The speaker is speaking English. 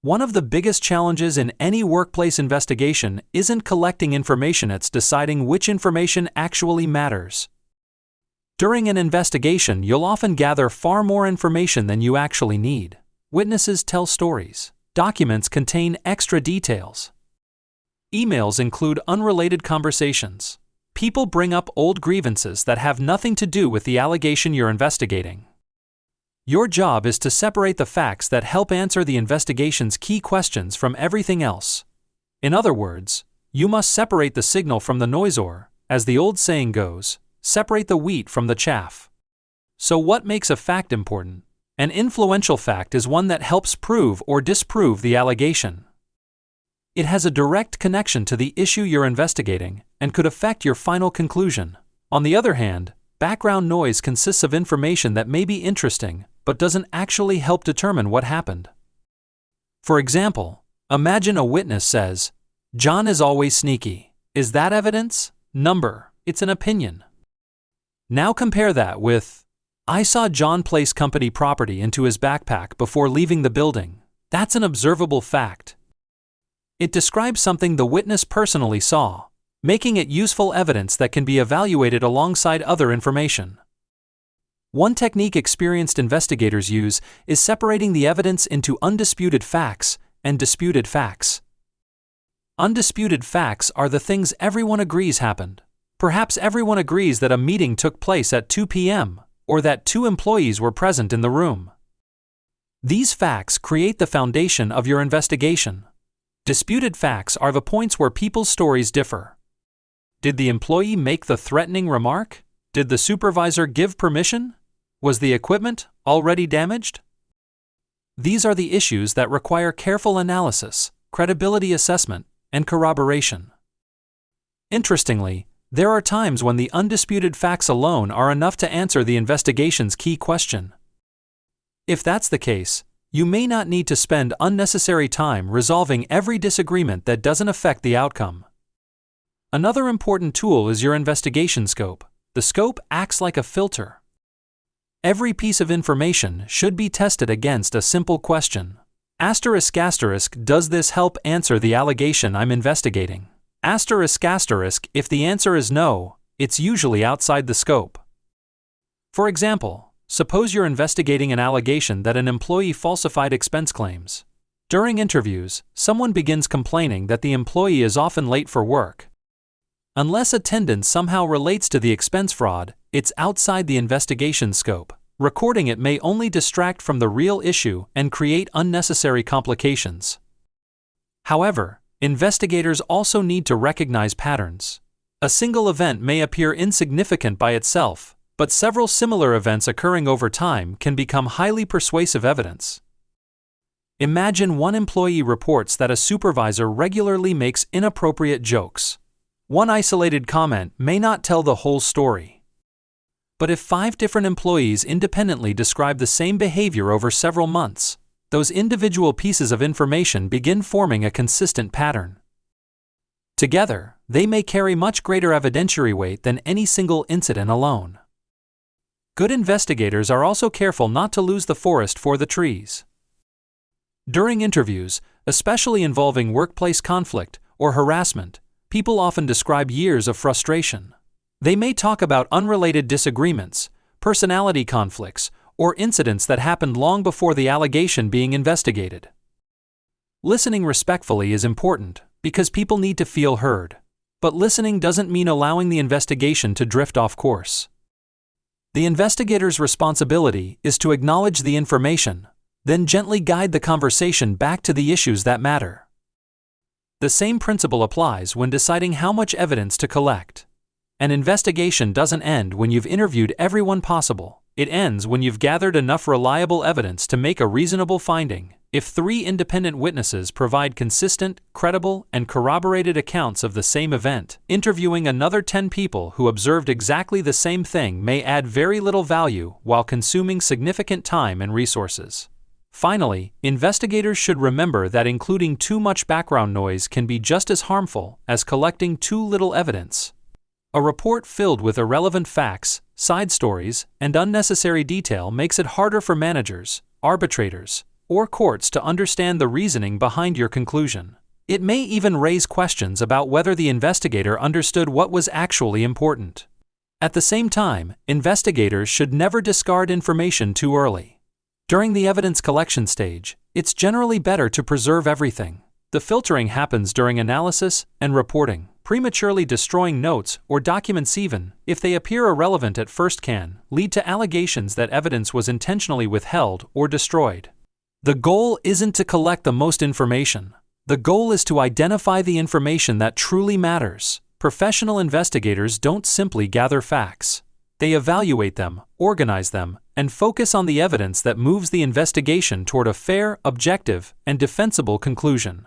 One of the biggest challenges in any workplace investigation isn't collecting information, it's deciding which information actually matters. During an investigation, you'll often gather far more information than you actually need. Witnesses tell stories. Documents contain extra details. Emails include unrelated conversations. People bring up old grievances that have nothing to do with the allegation you're investigating. Your job is to separate the facts that help answer the investigation's key questions from everything else. In other words, you must separate the signal from the noise, or, as the old saying goes, separate the wheat from the chaff. So what makes a fact important? An influential fact is one that helps prove or disprove the allegation. It has a direct connection to the issue you're investigating and could affect your final conclusion. On the other hand, background noise consists of information that may be interesting but doesn't actually help determine what happened. For example, imagine a witness says, "John is always sneaky." Is that evidence? Number, it's an opinion. Now compare that with, "I saw John place company property into his backpack before leaving the building." That's an observable fact. It describes something the witness personally saw, making it useful evidence that can be evaluated alongside other information. One technique experienced investigators use is separating the evidence into undisputed facts and disputed facts. Undisputed facts are the things everyone agrees happened. Perhaps everyone agrees that a meeting took place at 2 p.m., or that 2 employees were present in the room. These facts create the foundation of your investigation. Disputed facts are the points where people's stories differ. Did the employee make the threatening remark? Did the supervisor give permission? Was the equipment already damaged? These are the issues that require careful analysis, credibility assessment, and corroboration. Interestingly, there are times when the undisputed facts alone are enough to answer the investigation's key question. If that's the case, you may not need to spend unnecessary time resolving every disagreement that doesn't affect the outcome. Another important tool is your investigation scope. The scope acts like a filter. Every piece of information should be tested against a simple question. Asterisk asterisk, does this help answer the allegation I'm investigating? Asterisk asterisk, if the answer is no, it's usually outside the scope. For example, suppose you're investigating an allegation that an employee falsified expense claims. During interviews, someone begins complaining that the employee is often late for work. Unless attendance somehow relates to the expense fraud, it's outside the investigation scope. Recording it may only distract from the real issue and create unnecessary complications. However, investigators also need to recognize patterns. A single event may appear insignificant by itself, but several similar events occurring over time can become highly persuasive evidence. Imagine one employee reports that a supervisor regularly makes inappropriate jokes. One isolated comment may not tell the whole story. But if 5 different employees independently describe the same behavior over several months, those individual pieces of information begin forming a consistent pattern. Together, they may carry much greater evidentiary weight than any single incident alone. Good investigators are also careful not to lose the forest for the trees. During interviews, especially involving workplace conflict or harassment, people often describe years of frustration. They may talk about unrelated disagreements, personality conflicts, or incidents that happened long before the allegation being investigated. Listening respectfully is important because people need to feel heard, but listening doesn't mean allowing the investigation to drift off course. The investigator's responsibility is to acknowledge the information, then gently guide the conversation back to the issues that matter. The same principle applies when deciding how much evidence to collect. An investigation doesn't end when you've interviewed everyone possible. It ends when you've gathered enough reliable evidence to make a reasonable finding. If 3 independent witnesses provide consistent, credible, and corroborated accounts of the same event, interviewing another 10 people who observed exactly the same thing may add very little value while consuming significant time and resources. Finally, investigators should remember that including too much background noise can be just as harmful as collecting too little evidence. A report filled with irrelevant facts, side stories, and unnecessary detail makes it harder for managers, arbitrators, or courts to understand the reasoning behind your conclusion. It may even raise questions about whether the investigator understood what was actually important. At the same time, investigators should never discard information too early. During the evidence collection stage, it's generally better to preserve everything. The filtering happens during analysis and reporting. Prematurely destroying notes or documents, even if they appear irrelevant at first, can lead to allegations that evidence was intentionally withheld or destroyed. The goal isn't to collect the most information. The goal is to identify the information that truly matters. Professional investigators don't simply gather facts. They evaluate them, organize them, and focus on the evidence that moves the investigation toward a fair, objective, and defensible conclusion.